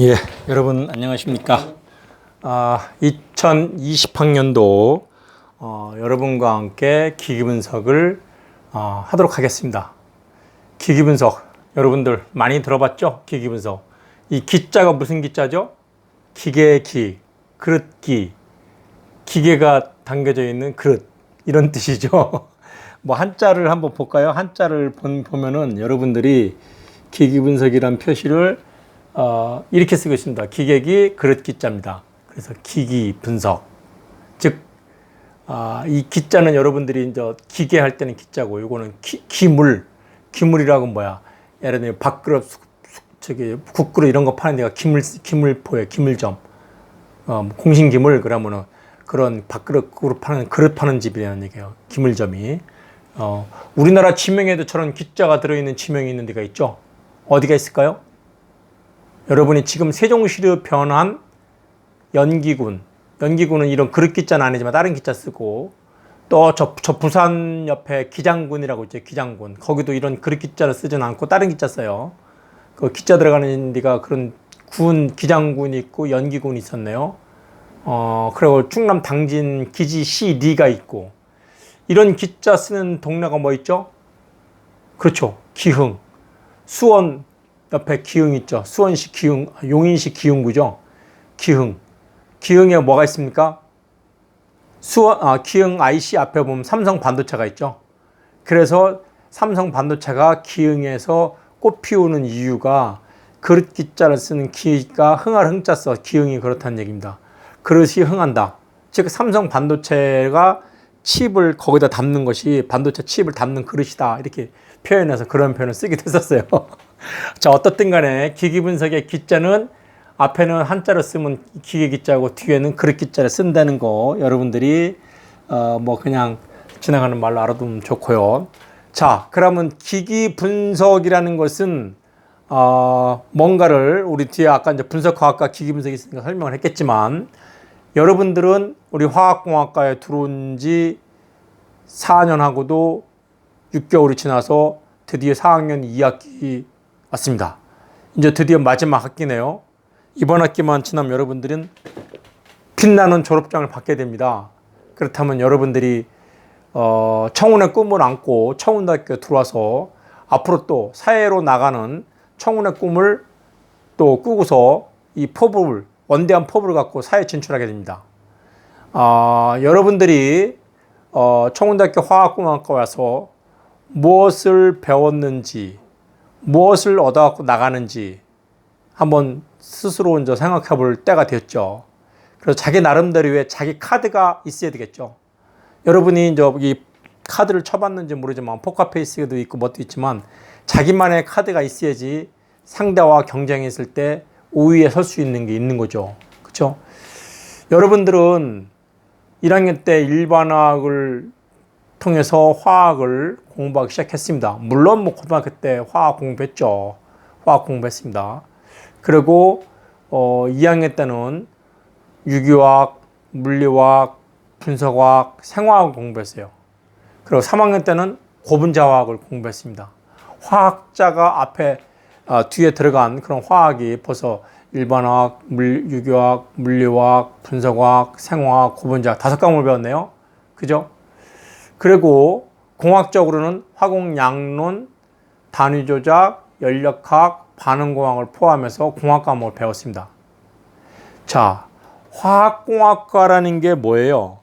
예, 여러분 안녕하십니까? 2020학년도 여러분과 함께 기기분석을 하도록 하겠습니다. 기기분석 여러분들 많이 들어봤죠? 기기분석. 이 기자가 무슨 기자죠? 기계의 기, 그릇 기, 기계가 담겨져 있는 그릇 이런 뜻이죠. 뭐 한자를 한번 볼까요? 한자를 보면은 여러분들이 기기분석이란 표시를 이렇게 쓰고 있습니다. 기계기 그릇 기자입니다. 그래서 기기 분석. 즉, 이 기자는 여러분들이 이제 기계 할 때는 기자고, 요거는 기물. 기물이라고 뭐야? 예를 들면 밥그릇, 국그릇 이런 거 파는 데가 기물포예요. 기물점. 공신기물 그러면은 그런 밥그릇 파는 그릇 파는 집이라는 얘기예요. 기물점이. 우리나라 지명에도 저런 기자가 들어있는 지명이 있는 데가 있죠. 어디가 있을까요? 여러분이 지금 세종시로 변한 연기군은 이런 그릇 기자는 아니지만 다른 기자 쓰고, 또 저 부산 옆에 기장군이라고 있죠. 기장군. 거기도 이런 그릇 기자를 쓰진 않고 다른 기자 써요. 그 기자 들어가는 데가 그런 기장군이 있고 연기군이 있었네요. 그리고 충남 당진 기지시 리가 있고, 이런 기자 쓰는 동네가 뭐 있죠? 그렇죠. 기흥. 수원 옆에 기흥 있죠. 수원시 기흥, 용인시 기흥구죠. 기흥에 뭐가 있습니까? 기흥 IC 앞에 보면 삼성 반도체가 있죠. 그래서 삼성 반도체가 기흥에서 꽃 피우는 이유가 그릇 기자를 쓰는 기가 흥할 흥자 써 기흥이 그렇다는 얘기입니다. 그릇이 흥한다. 즉 삼성 반도체가 칩을 거기다 담는 것이 반도체 칩을 담는 그릇이다. 이렇게 표현해서 그런 표현을 쓰기도 했었어요. 자, 어떻든 간에 기기 분석의 기자는 앞에는 한자로 쓰면 기계 기자고 뒤에는 그릇 기자를 쓴다는 거 여러분들이 뭐 그냥 지나가는 말로 알아두면 좋고요. 자, 그러면 기기 분석이라는 것은 뭔가를 우리 뒤에 아까 이제 분석과학과 기기 분석이 있으니까 설명을 했겠지만, 여러분들은 우리 화학공학과에 들어온 지 4년하고도 6개월이 지나서 드디어 4학년 2학기 왔습니다. 이제 드디어 마지막 학기네요. 이번 학기만 지나면 여러분들은 빛나는 졸업장을 받게 됩니다. 그렇다면 여러분들이 청운의 꿈을 안고 청운대학교에 들어와서 앞으로 또 사회로 나가는 청운의 꿈을 또 꾸고서 이 포부를, 원대한 포부를 갖고 사회에 진출하게 됩니다. 여러분들이 청운대학교 화학공학과 와서 무엇을 배웠는지, 무엇을 얻어갖고 나가는지 한번 스스로 이제 생각해 볼 때가 됐죠. 그래서 자기 나름대로의 자기 카드가 있어야 되겠죠. 여러분이 이제 이 카드를 쳐봤는지 모르지만 포커페이스도 있고 뭣도 있지만 자기만의 카드가 있어야지 상대와 경쟁했을 때 우위에 설 수 있는 게 있는 거죠. 그렇죠? 여러분들은 1학년 때 일반화학을 통해서 화학을 공부하기 시작했습니다. 물론 뭐 고등학교 때 화학 공부했죠. 화학 공부했습니다. 그리고 2학년 때는 유기화학, 물리화학, 분석화학, 생화학을 공부했어요. 그리고 3학년 때는 고분자화학을 공부했습니다. 화학자가 앞에 뒤에 들어간 그런 화학이 벌써 일반화학, 유기화학, 물리화학, 분석화학, 생화학, 고분자학 5과목을 배웠네요. 그죠? 그리고 공학적으로는 화공양론, 단위조작, 연력학, 반응공학을 포함해서 공학 과목을 배웠습니다. 자, 화학공학과라는 게 뭐예요?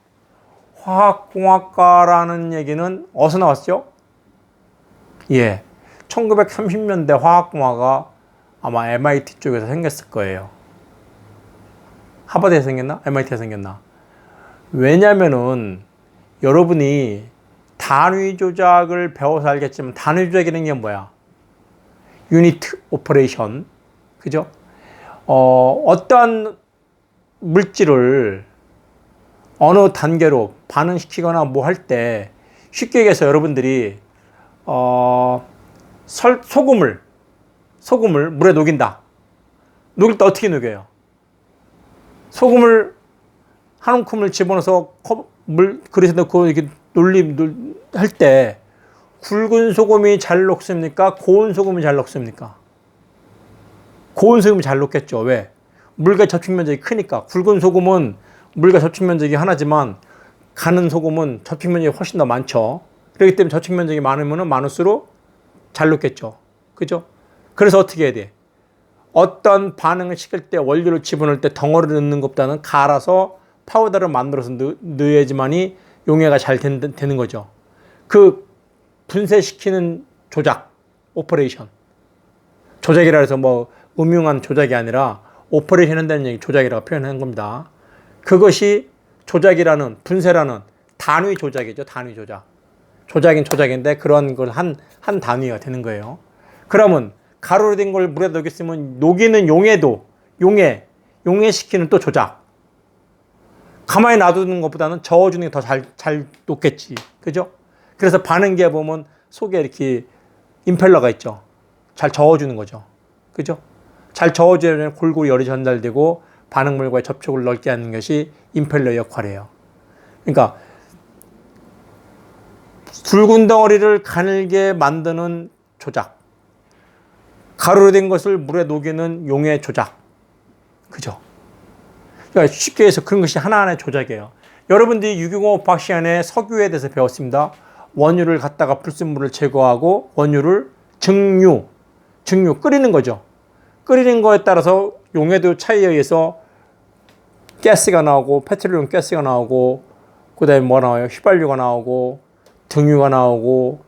화학공학과라는 얘기는 어디서 나왔죠? 예, 1930년대 화학공학가 아마 MIT 쪽에서 생겼을 거예요. 하버드에서 생겼나? MIT에서 생겼나? 왜냐면은 여러분이 단위 조작을 배워서 알겠지만 단위 조작이라는 게 뭐야? 유니트 오퍼레이션. 그죠? 어떠한 물질을 어느 단계로 반응시키거나 뭐 할 때 쉽게 얘기해서 여러분들이 소금을 물에 녹인다. 녹일 때 어떻게 녹여요? 소금을 한 움큼을 집어넣어서 그릇에 넣고 이렇게 할 때 굵은 소금이 잘 녹습니까? 고운 소금이 잘 녹습니까? 고운 소금이 잘 녹겠죠. 왜? 물과 접촉 면적이 크니까. 굵은 소금은 물과 접촉 면적이 하나지만 가는 소금은 접촉 면적이 훨씬 더 많죠. 그렇기 때문에 접촉 면적이 많으면 많을수록 잘 녹겠죠. 그죠? 그래서 어떻게 해야 돼? 어떤 반응을 시킬 때 원료를 집어넣을 때 덩어리를 넣는 것보다는 갈아서 파우더를 만들어서 넣어야지만이 용해가 잘 되는 거죠. 그 분쇄시키는 조작, 오퍼레이션. 조작이라 해서 뭐 음흉한 조작이 아니라 오퍼레이션 한다는 얘기 조작이라고 표현한 겁니다. 그것이 조작이라는 분쇄라는 단위 조작이죠. 단위 조작. 조작인 조작인데 그런 걸 한 단위가 되는 거예요. 그러면 가루로 된 걸 물에 녹였으면 녹이는 용해시키는 또 조작. 가만히 놔두는 것보다는 저어주는 게 더 잘 녹겠지. 그죠? 그래서 반응기에 보면 속에 이렇게 임펠러가 있죠. 잘 저어주는 거죠. 그죠? 잘 저어주면 골고루 열이 전달되고 반응물과의 접촉을 넓게 하는 것이 임펠러 역할이에요. 그러니까 굵은 덩어리를 가늘게 만드는 조작. 가루로 된 것을 물에 녹이는 용해 조작. 그죠? 그러니까 쉽게 해서 그런 것이 하나하나의 조작이에요. 여러분들이 유기공학 과학 시간에 석유에 대해서 배웠습니다. 원유를 갖다가 불순물을 제거하고 원유를 증류 끓이는 거죠. 끓이는 거에 따라서 용해도 차이에 의해서 가스가 나오고 페트롤리움 가스가 나오고 그다음에 뭐 나와요? 휘발유가 나오고 등유가 나오고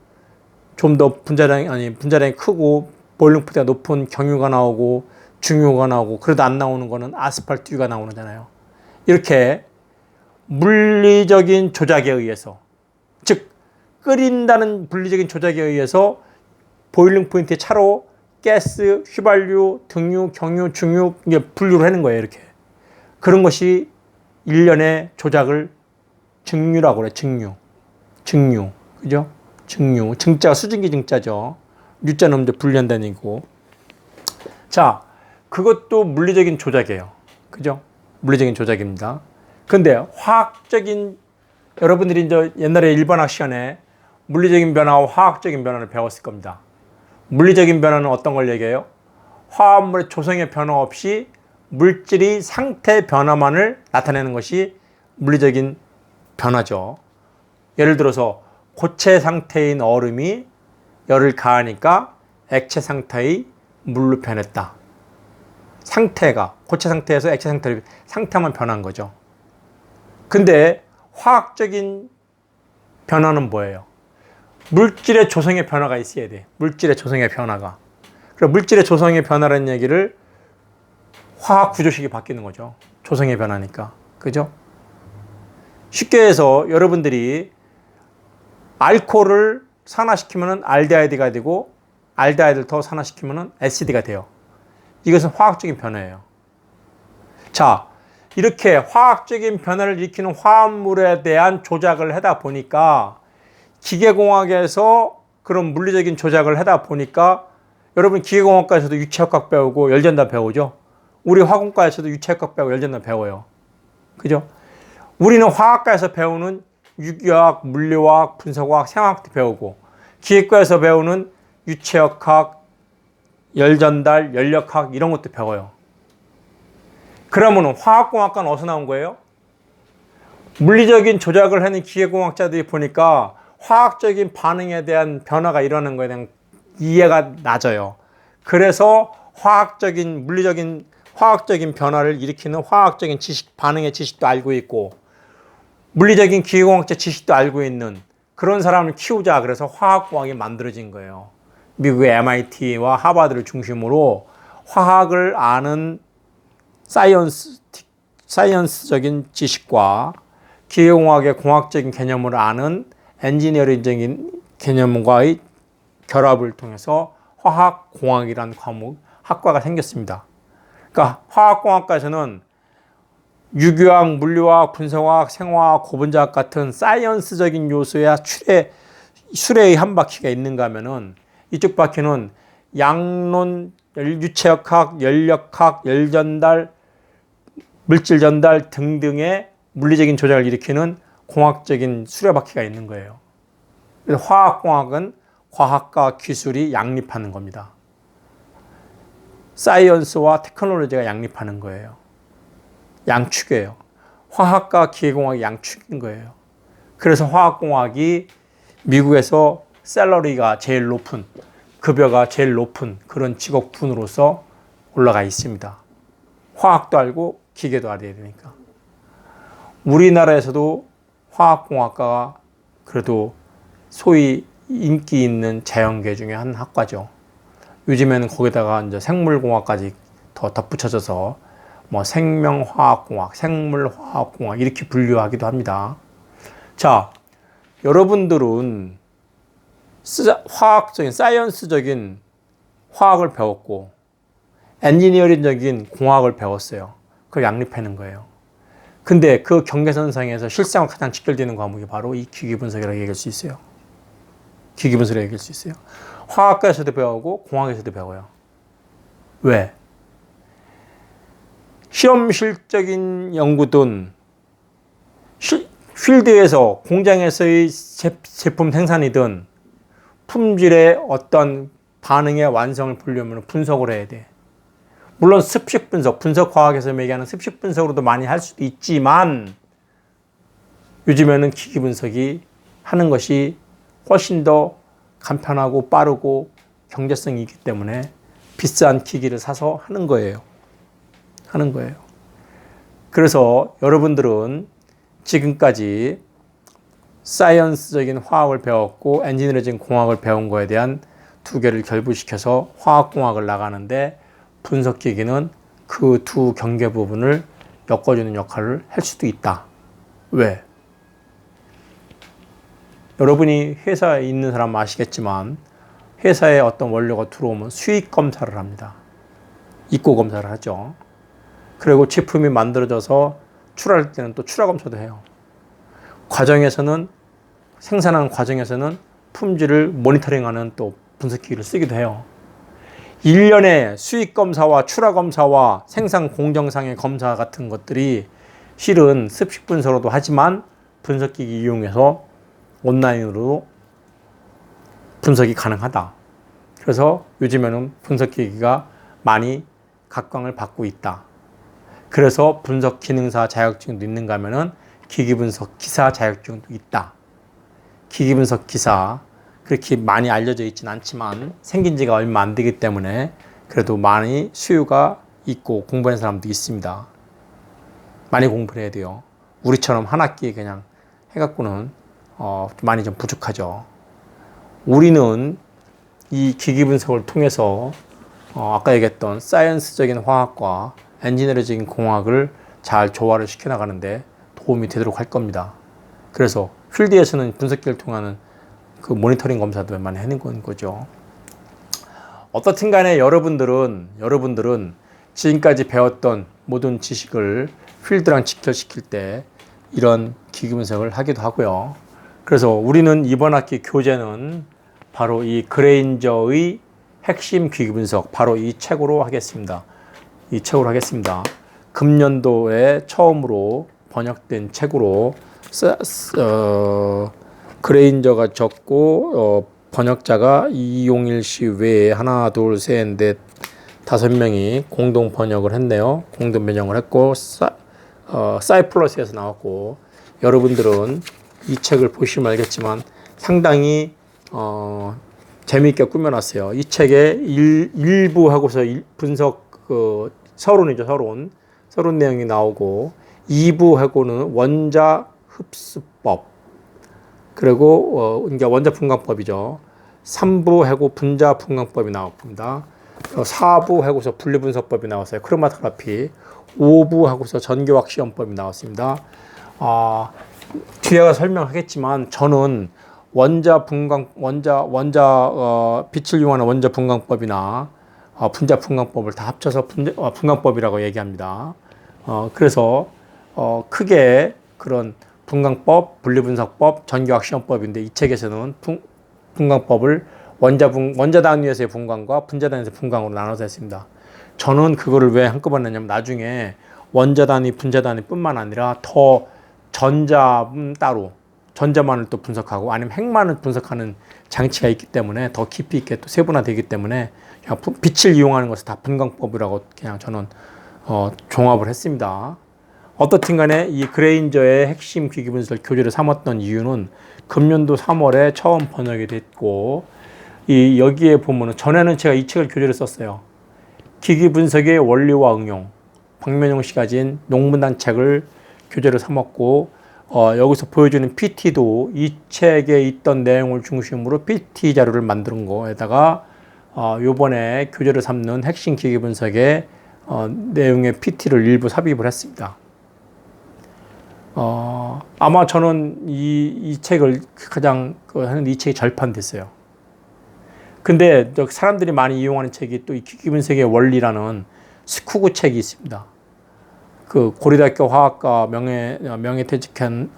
좀 더 분자량이 크고 보일링 포인트가 높은 경유가 나오고 중유가 나오고 그래도 안 나오는 거는 아스팔트유가 나오는 거잖아요. 이렇게 물리적인 조작에 의해서 즉 끓인다는 물리적인 조작에 의해서 보일링 포인트의 차로 가스, 휘발유, 등유, 경유, 중유 이게 분류를 하는 거예요. 이렇게 그런 것이 일련의 조작을 증류라고 그래요. 증류 그죠? 증류 증자가 수증기 증자죠. 유자는 이제 분리한다는 얘기고. 자, 그것도 물리적인 조작이에요. 그죠? 물리적인 조작입니다. 근데 화학적인 여러분들이 이제 옛날에 일반학 시간에 물리적인 변화와 화학적인 변화를 배웠을 겁니다. 물리적인 변화는 어떤 걸 얘기해요? 화합물의 조성의 변화 없이 물질이 상태 변화만을 나타내는 것이 물리적인 변화죠. 예를 들어서 고체 상태인 얼음이 열을 가하니까 액체 상태의 물로 변했다. 상태가 고체 상태에서 액체 상태만 변한 거죠. 근데 화학적인 변화는 뭐예요? 물질의 조성의 변화가 있어야 돼. 물질의 조성의 변화가. 그럼 물질의 조성의 변화라는 얘기를 화학 구조식이 바뀌는 거죠. 조성의 변화니까. 그죠? 쉽게 해서 여러분들이 알코올을 산화시키면 알데하이드가 되고 알데하이드를 더 산화시키면 에시드가 돼요. 이것은 화학적인 변화예요. 자, 이렇게 화학적인 변화를 일으키는 화합물에 대한 조작을 하다 보니까 기계공학에서 그런 물리적인 조작을 하다 보니까 여러분 기계공학과에서도 유체역학 배우고 열전단 배우죠. 우리 화공과에서도 유체역학 배우고 열전단 배워요. 그죠? 우리는 화학과에서 배우는 유기화학, 물리화학, 분석화학, 생화학도 배우고 기계과에서 배우는 유체역학, 열전달, 연력학 이런 것도 배워요. 그러면 화학공학과는 어디서 나온 거예요? 물리적인 조작을 하는 기계공학자들이 보니까 화학적인 반응에 대한 변화가 일어나는 거에 대한 이해가 낮아요. 그래서 물리적인 화학적인 변화를 일으키는 화학적인 지식, 반응의 지식도 알고 있고 물리적인 기계공학적 지식도 알고 있는 그런 사람을 키우자 그래서 화학공학이 만들어진 거예요. 미국의 MIT와 하버드를 중심으로 화학을 아는 사이언스적인 지식과 기계공학의 공학적인 개념을 아는 엔지니어링적인 개념과의 결합을 통해서 화학공학이라는 학과가 생겼습니다. 그러니까 화학공학과에서는 유기화학, 물리화학, 분석화학, 생화학, 고분자학 같은 사이언스적인 요소야 수레의 한 바퀴가 있는가 하면은 이쪽 바퀴는 양론, 유체역학, 연력학, 열전달, 물질 전달 등등의 물리적인 조작을 일으키는 공학적인 수레바퀴가 있는 거예요. 그래서 화학공학은 과학과 기술이 양립하는 겁니다. 사이언스와 테크놀로지가 양립하는 거예요. 양축이에요. 화학과 기계공학이 양축인 거예요. 그래서 화학공학이 미국에서 샐러리가 제일 높은, 급여가 제일 높은 그런 직업군으로서 올라가 있습니다. 화학도 알고 기계도 알아야 되니까. 우리나라에서도 화학공학과가 그래도 소위 인기 있는 자연계 중에 한 학과죠. 요즘에는 거기다가 이제 생물공학까지 더 덧붙여져서 뭐 생명화학공학, 생물화학공학 이렇게 분류하기도 합니다. 자, 여러분들은 화학적인, 사이언스적인 화학을 배웠고 엔지니어링적인 공학을 배웠어요. 그걸 양립하는 거예요. 근데 그 경계선상에서 실생활 가장 직결되는 과목이 바로 이 기기분석이라고 얘기할 수 있어요. 기기분석이라고 얘기할 수 있어요. 화학과에서도 배우고 공학에서도 배워요. 왜? 실험실적인 연구든 필드에서 공장에서의 제품 생산이든 품질의 어떤 반응의 완성을 보려면 분석을 해야 돼. 물론 습식 분석, 분석과학에서 얘기하는 습식 분석으로도 많이 할 수도 있지만 요즘에는 기기 분석이 하는 것이 훨씬 더 간편하고 빠르고 경제성이 있기 때문에 비싼 기기를 사서 하는 거예요. 그래서 여러분들은 지금까지 사이언스적인 화학을 배웠고 엔지니어링 공학을 배운 거에 대한 두 개를 결부시켜서 화학공학을 나가는데 분석기기는 그 두 경계 부분을 엮어주는 역할을 할 수도 있다. 왜? 여러분이 회사에 있는 사람 아시겠지만 회사에 어떤 원료가 들어오면 수익 검사를 합니다. 입고 검사를 하죠. 그리고 제품이 만들어져서 출하할 때는 또 출하 검사도 해요. 과정에서는 생산하는 과정에서는 품질을 모니터링하는 또 분석기기를 쓰기도 해요. 1년의 수익 검사와 출하 검사와 생산 공정상의 검사 같은 것들이 실은 습식 분석으로도 하지만 분석기기 이용해서 온라인으로 분석이 가능하다. 그래서 요즘에는 분석기기가 많이 각광을 받고 있다. 그래서 분석 기능사 자격증도 있는가 하면은 기기분석 기사 자격증도 있다. 기기분석 기사 그렇게 많이 알려져 있지는 않지만 생긴 지가 얼마 안 되기 때문에 그래도 많이 수요가 있고 공부하는 사람도 있습니다. 많이 공부를 해야 돼요. 우리처럼 한 학기에 그냥 해갖고는 많이 좀 부족하죠. 우리는 이 기기분석을 통해서 아까 얘기했던 사이언스적인 화학과 엔지니어링적인 공학을 잘 조화를 시켜나가는데 도움이 되도록 할 겁니다. 그래서 필드에서는 분석기를 통하는 그 모니터링 검사도 많이 해낸 거죠. 어떻든 간에 여러분들은 지금까지 배웠던 모든 지식을 필드랑 직결시킬 때 이런 기기 분석을 하기도 하고요. 그래서 우리는 이번 학기 교재는 바로 이 그레인저의 핵심 기기 분석, 바로 이 책으로 하겠습니다. 금년도에 처음으로 번역된 책으로 그레인저가 적고 번역자가 이용일 씨 외에 하나, 둘, 셋, 넷, 5명이 공동 번역을 했네요. 공동 번역을 했고 사이플러스에서 나왔고 여러분들은 이 책을 보시면 알겠지만 상당히 재미있게 꾸며놨어요. 이 책의 일부 하고서 분석 서론이죠. 서론 내용이 나오고 2부 하고는 원자 흡수법 그리고 이제 원자 분광법이죠. 3부 하고 분자 분광법이 나옵니다. 4부 하고서 분리분석법이 나왔어요. 크로마토그래피. 5부 하고서 전기화학 시험법이 나왔습니다. 뒤에 가서 설명하겠지만 저는 빛을 이용하는 원자 분광법이나 분자 분광법을 다 합쳐서 분광법이라고 얘기합니다. 그래서 크게 그런 분광법, 분리분석법, 전기화학 시험법인데 이 책에서는 분광법을 원자 단위에서의 분광과 분자 단위에서의 분광으로 나눠서 했습니다. 저는 그거를 왜 한꺼번에 했냐면 나중에 원자 단위, 분자 단위뿐만 아니라 더 전자는 따로 전자만을 또 분석하고 아니면 핵만을 분석하는 장치가 있기 때문에 더 깊이 있게 또 세분화되기 때문에 그냥 빛을 이용하는 것을 다 분광법이라고 그냥 저는 종합을 했습니다. 어떻든 간에 이 그레인저의 핵심 기기분석 교재를 삼았던 이유는 금년도 3월에 처음 번역이 됐고, 여기에 보면은 전에는 제가 이 책을 교재를 썼어요. 기기분석의 원리와 응용. 박면용 씨가 지은 농문단 책을 교재로 삼았고, 여기서 보여주는 PT도 이 책에 있던 내용을 중심으로 PT 자료를 만드는 거에다가 요번에 교재를 삼는 핵심 기기분석의 내용의 PT를 일부 삽입을 했습니다. 아마 저는 이 책을 가장 하는 이 책이 절판됐어요. 근데 사람들이 많이 이용하는 책이 또 이 기기분석의 원리라는 스쿠그 책이 있습니다. 그 고려대학교 화학과 명예퇴직한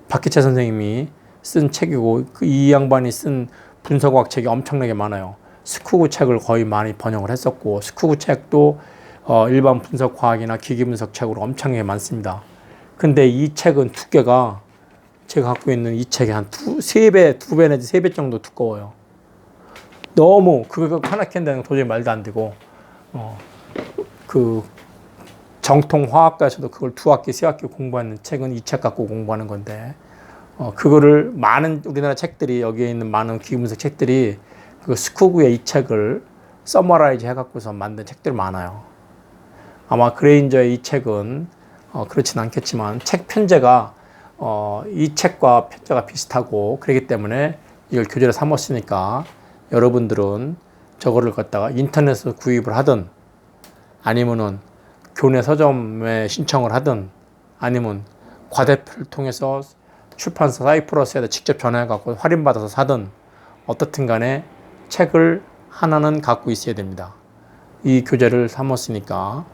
박기채 선생님이 쓴 책이고, 이 양반이 쓴 분석과학 책이 엄청나게 많아요. 스쿠그 책을 거의 많이 번역을 했었고, 스쿠그 책도 일반 분석과학이나 기기분석 책으로 엄청나게 많습니다. 근데 이 책은 두께가 제가 갖고 있는 이 책이 한 2배 내지 3배 정도 두꺼워요. 너무 그거 하나 캔다는 도저히 말도 안 되고, 그 정통 화학과에서도 그걸 2학기, 3학기 공부하는 책은 이 책 갖고 공부하는 건데, 그거를 많은 우리나라 책들이, 여기에 있는 많은 기기분석 책들이 그 스쿠그의 이 책을 서머라이즈 해갖고서 만든 책들이 많아요. 아마 그레인저의 이 책은 그렇진 않겠지만 책 편제가 이 책과 편제가 비슷하고, 그렇기 때문에 이걸 교재로 삼았으니까 여러분들은 저거를 갖다가 인터넷에서 구입을 하든, 아니면은 교내 서점에 신청을 하든, 아니면 과대표를 통해서 출판사 사이프러스에다 직접 전화해갖고 할인받아서 사든, 어떻든 간에 책을 하나는 갖고 있어야 됩니다. 이 교재를 삼았으니까.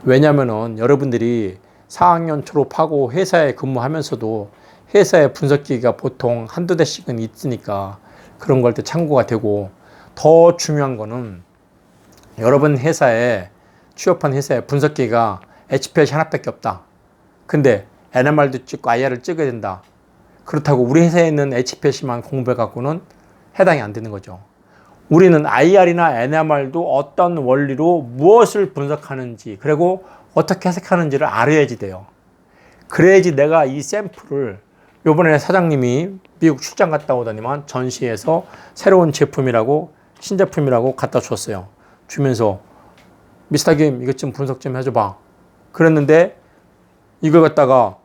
왜냐면은 여러분들이 4학년 졸업하고 회사에 근무하면서도 회사의 분석기가 보통 한두 대씩은 있으니까 그런 걸 때 참고가 되고, 더 중요한 거는 여러분 회사에 취업한 회사에 분석기가 HPLC 하나밖에 없다. 근데 NMR도 찍고 IR을 찍어야 된다. 그렇다고 우리 회사에 있는 HPLC만 공부해 갖고는 해당이 안 되는 거죠. 우리는 IR이나 NMR도 어떤 원리로 무엇을 분석하는지, 그리고 어떻게 해석하는지를 알아야지 돼요. 그래야지 내가 이 샘플을, 요번에 사장님이 미국 출장 갔다 오더니만 전시에서 새로운 제품이라고, 신제품이라고 갖다 줬어요. 주면서 미스터 김 이것 좀 분석 좀 해줘봐. 그랬는데 이걸 갖다가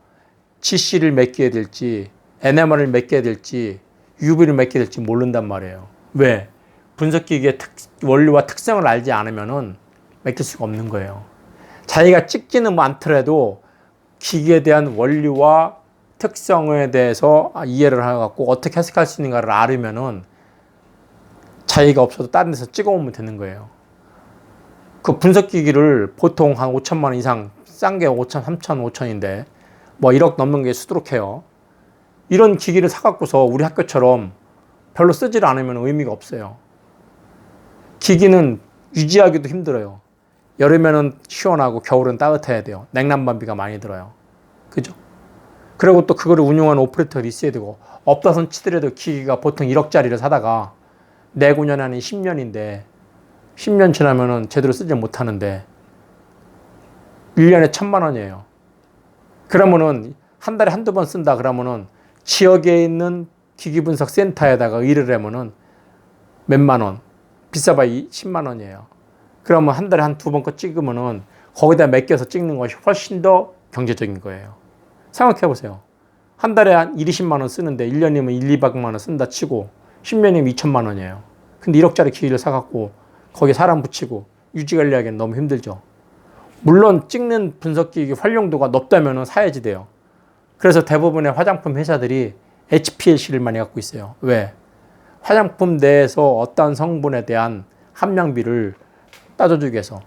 GC를 몇 개 될지, NMR을 몇 개 될지, UV를 몇 개 될지 모른단 말이에요. 왜? 분석기기의 원리와 특성을 알지 않으면은 맡길 수가 없는 거예요. 자기가 찍지는 않더라도 기기에 대한 원리와 특성에 대해서 이해를 해갖고 어떻게 해석할 수 있는가를 알으면은 자기가 없어도 다른 데서 찍어오면 되는 거예요. 그 분석기기를 보통 한 5천만 원 이상, 싼 게 5천, 3천, 5천인데 뭐 1억 넘는 게 수두룩해요. 이런 기기를 사갖고서 우리 학교처럼 별로 쓰지를 않으면 의미가 없어요. 기기는 유지하기도 힘들어요. 여름에는 시원하고 겨울은 따뜻해야 돼요. 냉난방비가 많이 들어요. 그죠? 그리고 또 그거를 운용하는 오퍼레이터가 있어야 되고, 없다 손 치더라도 기기가 보통 1억짜리를 사다가 내구년 아닌 10년인데 10년 지나면은 제대로 쓰지 못하는데 1년에 1,000만 원이에요. 그러면은 한 달에 한두 번 쓴다 그러면은 지역에 있는 기기분석 센터에다가 의뢰를 하면은 몇만 원, 비싸봐야 10만 원이에요. 그러면 한 달에 한 두 번 거 찍으면은 거기다 맡겨서 찍는 것이 훨씬 더 경제적인 거예요. 생각해 보세요. 한 달에 한 1, 20만 원 쓰는데 1년이면 1, 200만 원 쓴다 치고 10년이면 2천만 원이에요. 근데 1억짜리 기기를 사갖고 거기에 사람 붙이고 유지 관리하기엔 너무 힘들죠. 물론 찍는 분석기기 활용도가 높다면 사야지 돼요. 그래서 대부분의 화장품 회사들이 HPLC를 많이 갖고 있어요. 왜? 화장품 내에서 어떤 성분에 대한 함량비를 따져주기 위해서.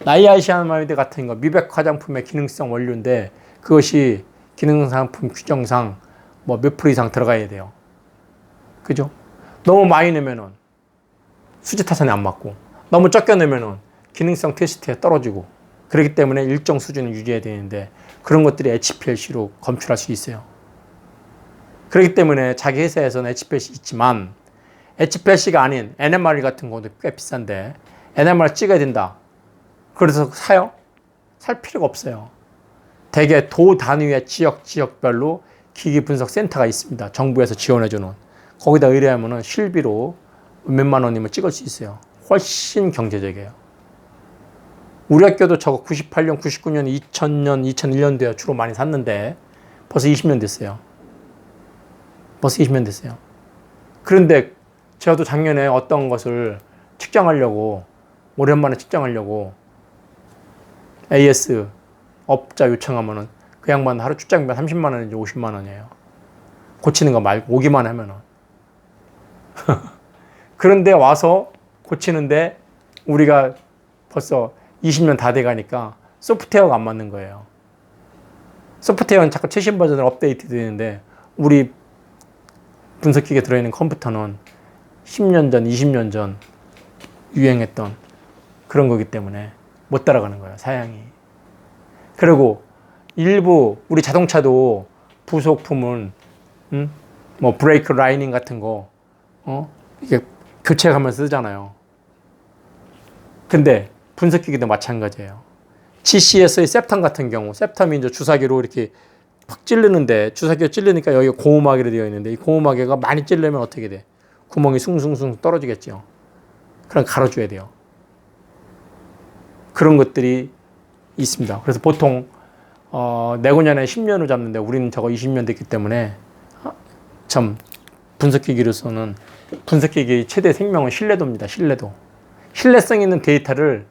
나이아시아마이드 같은 거 미백 화장품의 기능성 원료인데 그것이 기능상품 규정상 뭐 몇 프로 이상 들어가야 돼요. 그죠? 너무 많이 넣으면은 수지 타산에 안 맞고, 너무 적게 넣으면은 기능성 테스트에 떨어지고, 그렇기 때문에 일정 수준을 유지해야 되는데 그런 것들이 HPLC로 검출할 수 있어요. 그렇기 때문에 자기 회사에서는 HPLC 있지만 HPLC가 아닌 NMR 같은 것도 꽤 비싼데 NMR 찍어야 된다. 그래서 사요? 살 필요가 없어요. 대개 도 단위의 지역별로 기기 분석 센터가 있습니다. 정부에서 지원해주는. 거기다 의뢰하면은 실비로 몇만 원이면 찍을 수 있어요. 훨씬 경제적이에요. 우리 학교도 저거 98년, 99년, 2000년, 2001년도에 주로 많이 샀는데 벌써 20년 됐어요. 벌써 20년 됐어요. 그런데 저도 작년에 어떤 것을 측정하려고, 오랜만에 측정하려고 AS 업자 요청하면은 그 양반 하루 출장비가 30만 원인지 50만 원이에요. 고치는 거 말고 오기만 하면은. 그런데 와서 고치는데 우리가 벌써 20년 다 돼가니까 소프트웨어가 안 맞는 거예요. 소프트웨어는 자꾸 최신 버전으로 업데이트 되는데 우리 분석기계에 들어있는 컴퓨터는 10년 전, 20년 전 유행했던 그런 거기 때문에 못 따라가는 거예요, 사양이. 그리고 일부 우리 자동차도 부속품은 뭐 브레이크 라이닝 같은 거 이게 교체하면서 쓰잖아요. 근데 분석기계도 마찬가지예요. GCS의 셉텀 같은 경우, 셉텀이 이제 주사기로 이렇게 팍 찌르는데, 주사기가 찌르니까 여기가 고무마개로 되어 있는데, 이 고무마개가 많이 찌르면 어떻게 돼? 구멍이 숭숭숭 떨어지겠죠. 그럼 갈아줘야 돼요. 그런 것들이 있습니다. 그래서 보통 내구년에 10년을 잡는데 우리는 저거 20년 됐기 때문에 참 분석기기로서는 분석기기의 최대 생명은 신뢰도입니다. 신뢰도. 신뢰성 있는 데이터를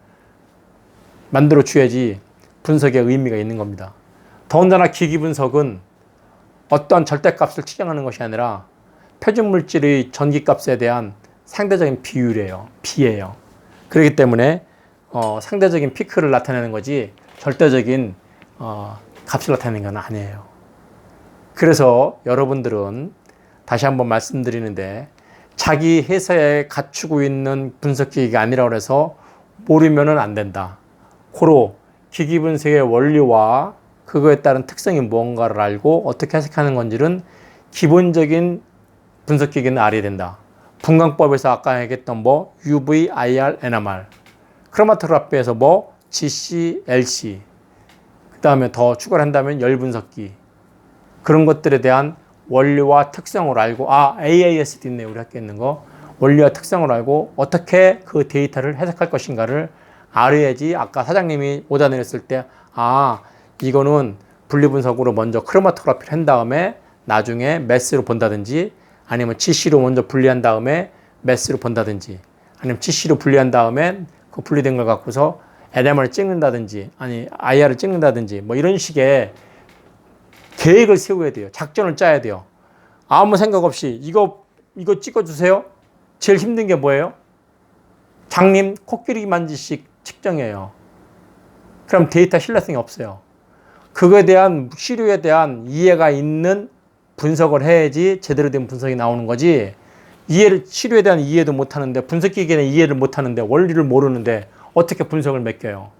만들어 줘야지 분석에 의미가 있는 겁니다. 더군다나 기기 분석은 어떠한 절대값을 측정하는 것이 아니라 표준물질의 전기값에 대한 상대적인 비율이에요. 비예요. 그렇기 때문에 상대적인 피크를 나타내는 거지 절대적인 값을 나타내는 건 아니에요. 그래서 여러분들은 다시 한번 말씀드리는데 자기 회사에 갖추고 있는 분석기기가 아니라고 해서 모르면은 안 된다. 고로 기기 분석의 원리와 그거에 따른 특성이 뭔가를 알고 어떻게 해석하는 건지는 기본적인 분석기기는 알아야 된다. 분광법에서 아까 얘기했던 뭐 UV, IR, NMR, 크로마토그래피에서 뭐 GC, LC, 그 다음에 더 추가를 한다면 열분석기, 그런 것들에 대한 원리와 특성을 알고, AAS도 있네요. 우리 학교에 있는 거. 원리와 특성을 알고 어떻게 그 데이터를 해석할 것인가를 알아야지 아까 사장님이 오다 내렸을 때 이거는 분리분석으로 먼저 크로마토그래피를 한 다음에 나중에 매스로 본다든지, 아니면 GC로 먼저 분리한 다음에 매스로 본다든지, 아니면 GC로 분리한 다음에 그 분리된 걸 갖고서 NMR을 찍는다든지, 아니 IR을 찍는다든지, 뭐 이런 식의 계획을 세워야 돼요. 작전을 짜야 돼요. 아무 생각 없이 이거 찍어주세요. 제일 힘든 게 뭐예요? 장님 코끼리 만지식 측정이에요. 그럼 데이터 신뢰성이 없어요. 그거에 대한 시류에 대한 이해가 있는 분석을 해야지 제대로 된 분석이 나오는 거지. 시류에 대한 이해도 못하는데, 분석기계는 이해를 못하는데, 원리를 모르는데 어떻게 분석을 맡겨요?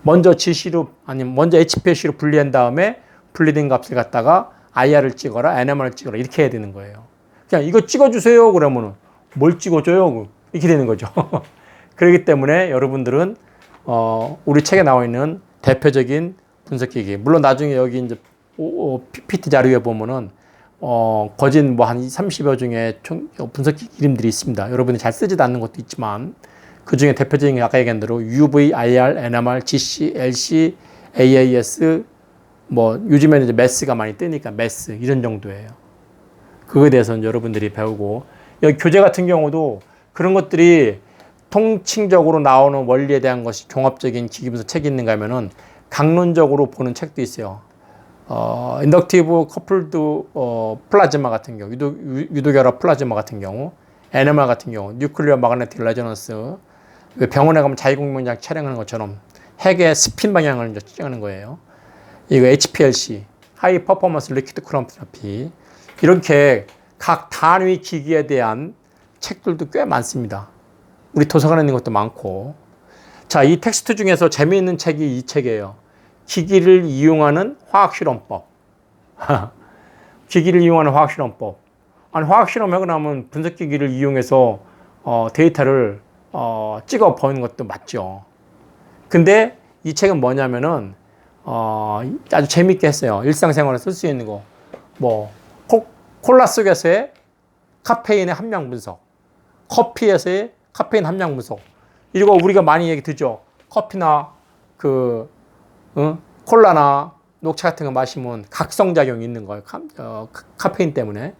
먼저 GC로, 아니면 먼저 HPLC로 분리한 다음에 분리된 값을 갖다가 IR을 찍어라, NMR을 찍어라, 이렇게 해야 되는 거예요. 그냥 이거 찍어주세요 그러면은 뭘 찍어줘요? 이렇게 되는 거죠. 그렇기 때문에 여러분들은 우리 책에 나와 있는 대표적인 분석기기, 물론 나중에 여기 이제 PPT 자료에 보면은 거진 뭐 한 30여 중에 분석기기 이름들이 있습니다. 여러분이 잘 쓰지도 않는 것도 있지만 그 중에 대표적인 게 아까 얘기한 대로 UV, IR, NMR, GC, LC, AAS, 뭐 요즘에는 이제 MES가 많이 뜨니까 MES 이런 정도예요. 그거에 대해서는 여러분들이 배우고, 여기 교재 같은 경우도 그런 것들이 통칭적으로 나오는 원리에 대한 것이 종합적인 기기분석 책이 있는가 하면은 강론적으로 보는 책도 있어요. 인덕티브 커플드 플라즈마 같은 경우, 유도결합 플라즈마 같은 경우, NMR 같은 경우, 뉴클리어 마그네틱 레저넌스, 병원에 가면 자기공명장 촬영하는 것처럼 핵의 스핀 방향을 이제 측정하는 거예요. 이거 HPLC, 하이 퍼포먼스 리퀴드 크로마토그래피, 이렇게 각 단위 기기에 대한 책들도 꽤 많습니다. 우리 도서관에 있는 것도 많고. 자, 이 텍스트 중에서 재미있는 책이 이 책이에요. 기기를 이용하는 화학실험법. 기기를 이용하는 화학실험법. 아니, 화학 실험하고 나면 분석기기를 이용해서 데이터를 찍어 보는 것도 맞죠. 근데 이 책은 뭐냐면은 아주 재밌게 했어요. 일상생활에 쓸 수 있는 거. 뭐 콜라 속에서의 카페인의 함량 분석, 커피에서의 카페인 함량 분석. 이거 우리가 많이 얘기 듣죠. 커피나 콜라나 녹차 같은 거 마시면 각성작용이 있는 거예요. 카페인 때문에.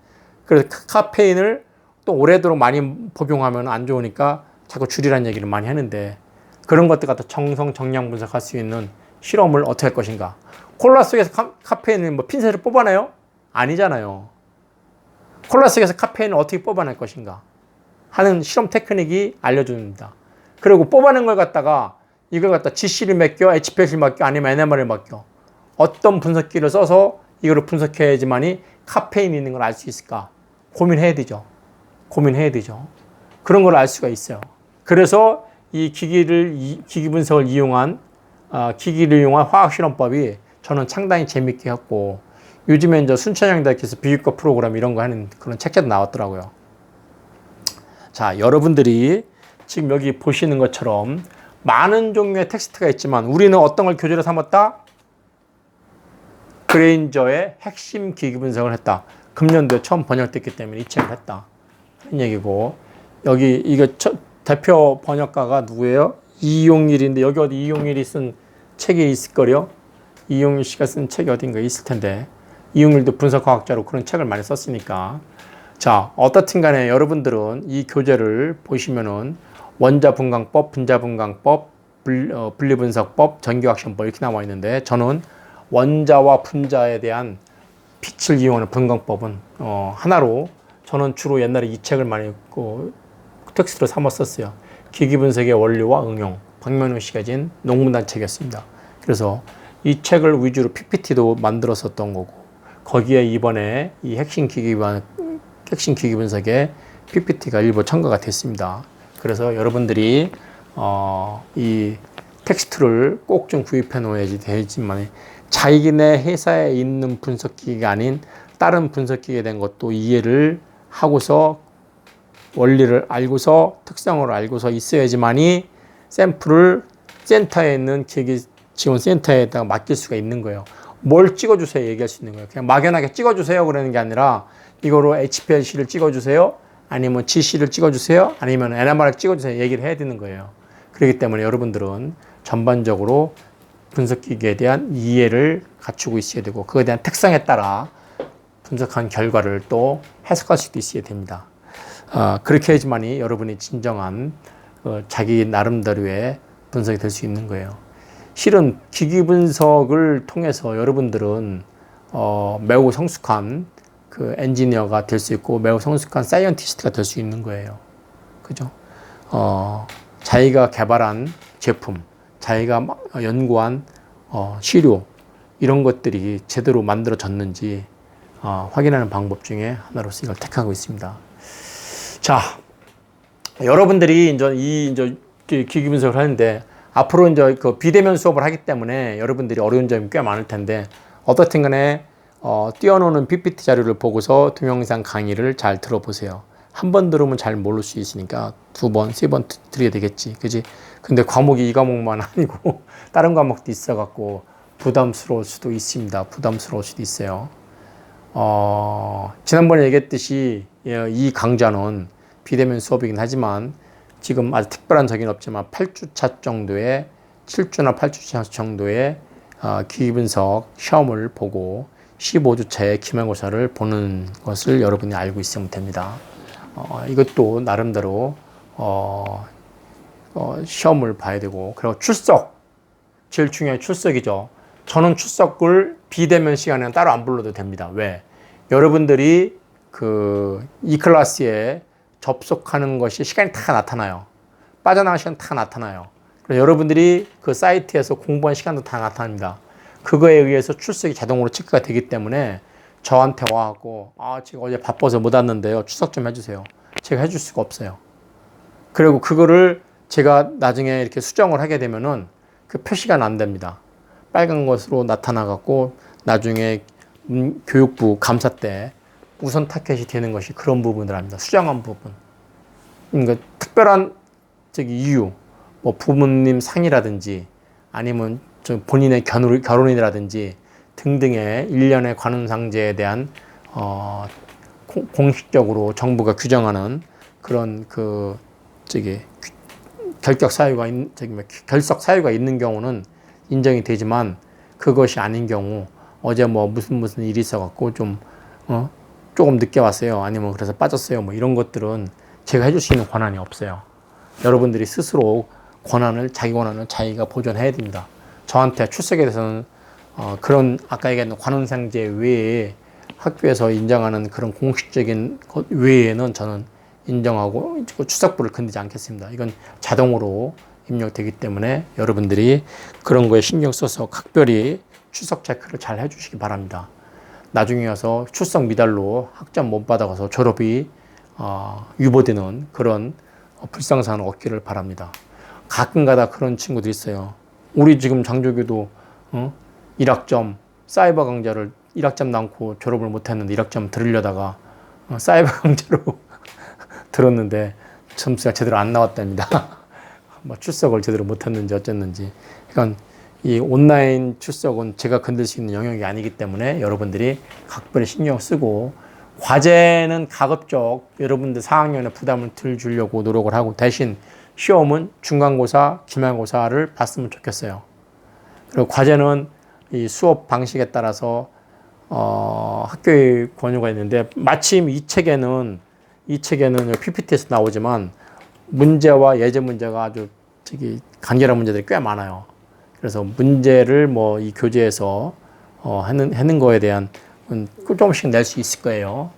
그래서 카페인을 또 오래도록 많이 복용하면 안 좋으니까 자꾸 줄이라는 얘기를 많이 하는데, 그런 것들 갖다 정성 정량 분석할 수 있는 실험을 어떻게 할 것인가. 콜라 속에서 카페인을 뭐 핀셋을 뽑아내요? 아니잖아요. 콜라 속에서 카페인을 어떻게 뽑아낼 것인가 하는 실험 테크닉이 알려줍니다. 그리고 뽑아낸 걸 갖다가 이걸 갖다 GC를 맡겨, HPLC를 맡겨, 아니면 NMR을 맡겨. 어떤 분석기를 써서 이거를 분석해야지만이 카페인이 있는 걸 알 수 있을까? 고민해야 되죠. 그런 걸 알 수가 있어요. 그래서 이 기기 분석을 이용한, 기기를 이용한 화학실험법이 저는 상당히 재밌게 했고, 요즘에 이제 순천향 대학에서 비교과 프로그램 이런 거 하는 그런 책자도 나왔더라고요. 자, 여러분들이 지금 여기 보시는 것처럼 많은 종류의 텍스트가 있지만 우리는 어떤 걸 교재로 삼았다? 그레인저의 핵심 기기 분석을 했다. 금년도에 처음 번역됐기 때문에 이 책을 했다. 하는 얘기고, 여기 이거 대표 번역가가 누구예요? 이용일인데, 여기 어디 이용일이 쓴 책이 있을 거요? 이용일 씨가 쓴 책이 어딘가 있을 텐데, 이용일도 분석과학자로 그런 책을 많이 썼으니까. 자, 어떻든 간에 여러분들은 이 교재를 보시면은 원자분광법, 분자분광법, 분리분석법, 전기화학시험법 이렇게 나와 있는데, 저는 원자와 분자에 대한 빛을 이용하는 분광법은 하나로, 저는 주로 옛날에 이 책을 많이 텍스트로 삼았었어요. 기기분석의 원리와 응용, 박면우 씨가 진 논문단 책이었습니다. 그래서 이 책을 위주로 PPT도 만들었었던 거고, 거기에 이번에 이 핵심 기기분석의 PPT가 일부 첨가가 됐습니다. 그래서 여러분들이 이 텍스트를 꼭 좀 구입해 놓아야지 되지만, 자기네 회사에 있는 분석기기가 아닌 다른 분석기기에 대한 것도 이해를 하고서, 원리를 알고서, 특성을 알고서 있어야지만이 샘플을 센터에 있는 기기 지원 센터에다가 맡길 수가 있는 거예요. 뭘 찍어주세요 얘기할 수 있는 거예요. 그냥 막연하게 찍어주세요 그러는 게 아니라, 이거로 HPLC를 찍어주세요, 아니면 GC를 찍어주세요, 아니면 NMR을 찍어주세요 얘기를 해야 되는 거예요. 그렇기 때문에 여러분들은 전반적으로 분석기기에 대한 이해를 갖추고 있어야 되고, 그거에 대한 특성에 따라 분석한 결과를 또 해석할 수도 있어야 됩니다. 그렇게 해야지만이 여러분이 진정한 자기 나름대로의 분석이 될 수 있는 거예요. 실은 기기 분석을 통해서 여러분들은 매우 성숙한 그 엔지니어가 될 수 있고, 매우 성숙한 사이언티스트가 될 수 있는 거예요. 그죠? 자기가 개발한 제품, 자기가 연구한 시료, 이런 것들이 제대로 만들어졌는지 확인하는 방법 중에 하나로서 이걸 택하고 있습니다. 자, 여러분들이 이제 기기 분석을 하는데, 앞으로 이제 그 비대면 수업을 하기 때문에 여러분들이 어려운 점이 꽤 많을 텐데, 어떻든 간에 띄워놓는 PPT 자료를 보고서 동영상 강의를 잘 들어보세요. 한 번 들으면 잘 모를 수 있으니까 두 번, 세 번 들어야 되겠지. 그지? 근데 과목이 이 과목만 아니고 다른 과목도 있어갖고 부담스러울 수도 있습니다. 부담스러울 수도 있어요. 지난번에 얘기했듯이 이 강좌는 비대면 수업이긴 하지만 지금 아주 특별한 적은 없지만 8주차 정도의 7주나 8주차 정도의 기기분석 시험을 보고 15주차의 기말고사를 보는 것을 여러분이 알고 있으면 됩니다. 이것도 나름대로 시험을 봐야 되고, 그리고 출석, 제일 중요한 출석이죠. 저는 출석을 비대면 시간에는 따로 안 불러도 됩니다. 왜? 여러분들이 이 클래스에 접속하는 것이 시간이 다 나타나요. 빠져나갈 시간 다 나타나요. 그래서 여러분들이 그 사이트에서 공부한 시간도 다 나타납니다. 그거에 의해서 출석이 자동으로 체크가 되기 때문에 저한테 와갖고 제가 어제 바빠서 못 왔는데요, 출석 좀 해주세요. 제가 해줄 수가 없어요. 그리고 그거를 제가 나중에 이렇게 수정을 하게 되면은 그 표시가 안 됩니다. 빨간 것으로 나타나갖고 나중에 교육부 감사 때 우선 타켓이 되는 것이 그런 부분을 합니다. 수정한 부분. 그러니까 특별한 이유, 뭐 부모님 상이라든지 아니면 본인의 결혼이라든지 등등의 일련의 관훈상제에 대한 공식적으로 정부가 규정하는 그런 결석 사유가 있는 경우는 인정이 되지만 그것이 아닌 경우 어제 뭐 무슨 일이 있어갖고 조금 늦게 왔어요. 아니면 그래서 빠졌어요. 뭐 이런 것들은 제가 해줄 수 있는 권한이 없어요. 여러분들이 스스로 자기 권한을 자기가 보존해야 됩니다. 저한테 출석에 대해서는 그런 아까 얘기했던 관훈상제 외에 학교에서 인정하는 그런 공식적인 것 외에는 저는 인정하고 출석부를 건드지 않겠습니다. 이건 자동으로 입력되기 때문에 여러분들이 그런 거에 신경 써서 각별히 출석 체크를 잘 해주시기 바랍니다. 나중에 와서 출석 미달로 학점 못 받아가서 졸업이 유보되는 그런 불상사는 없기를 바랍니다. 가끔가다 그런 친구들이 있어요. 우리 지금 장조교도 1학점 사이버 강좌를 1학점 남고 졸업을 못했는데 1학점 들으려다가 사이버 강좌로 들었는데 점수가 제대로 안 나왔답니다. 뭐 출석을 제대로 못했는지 어쨌는지. 그러니까 이 온라인 출석은 제가 건들 수 있는 영역이 아니기 때문에 여러분들이 각별히 신경 쓰고 과제는 가급적 여러분들 4학년에 부담을 덜 주려고 노력을 하고 대신 시험은 중간고사, 기말고사를 봤으면 좋겠어요. 그리고 과제는 이 수업 방식에 따라서 학교의 권유가 있는데 마침 이 책에는 PPT에서 나오지만 문제와 예제 문제가 아주 간결한 문제들이 꽤 많아요. 그래서 문제를 뭐 이 교재에서 하는 거에 대한 조금씩 낼 수 있을 거예요.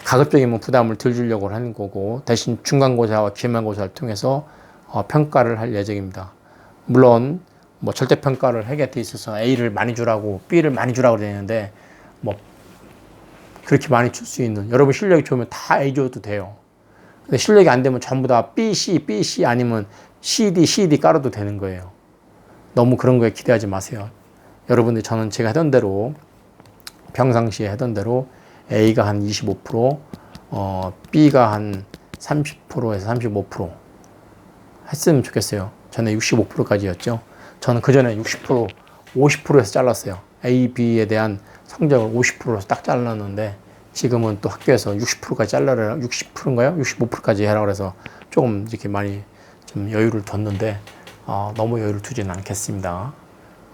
가급적이면 부담을 덜 주려고 하는 거고 대신 중간고사와 기말고사를 통해서 평가를 할 예정입니다. 물론 뭐 절대평가를 하게 돼 있어서 A를 많이 주라고 B를 많이 주라고 되는데 뭐 그렇게 많이 줄 수 있는 여러분 실력이 좋으면 다 A 줘도 돼요. 근데 실력이 안 되면 전부 다 B, C 아니면 CD 깔아도 되는 거예요. 너무 그런 거에 기대하지 마세요. 여러분들 저는 제가 하던 대로 평상시에 하던 대로 A가 한 25%, B가 한 30%에서 35% 했으면 좋겠어요. 전에 65%까지였죠. 저는 그 전에 60%, 50%에서 잘랐어요. A, B에 대한 성적을 50%에서 딱 잘랐는데 지금은 또 학교에서 60%까지 잘라라, 60%인가요? 65%까지 해라 그래서 조금 이렇게 많이 좀 여유를 뒀는데 너무 여유를 두지는 않겠습니다.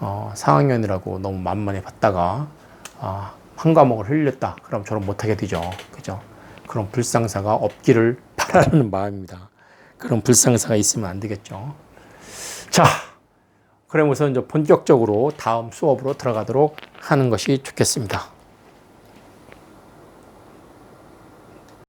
4학년이라고 너무 만만히 봤다가 한 과목을 흘렸다. 그럼 졸업 못하게 되죠. 그죠? 그런 불상사가 없기를 바라는 마음입니다. 그런 불상사가 있으면 안 되겠죠. 자, 그럼 우선 이제 본격적으로 다음 수업으로 들어가도록 하는 것이 좋겠습니다.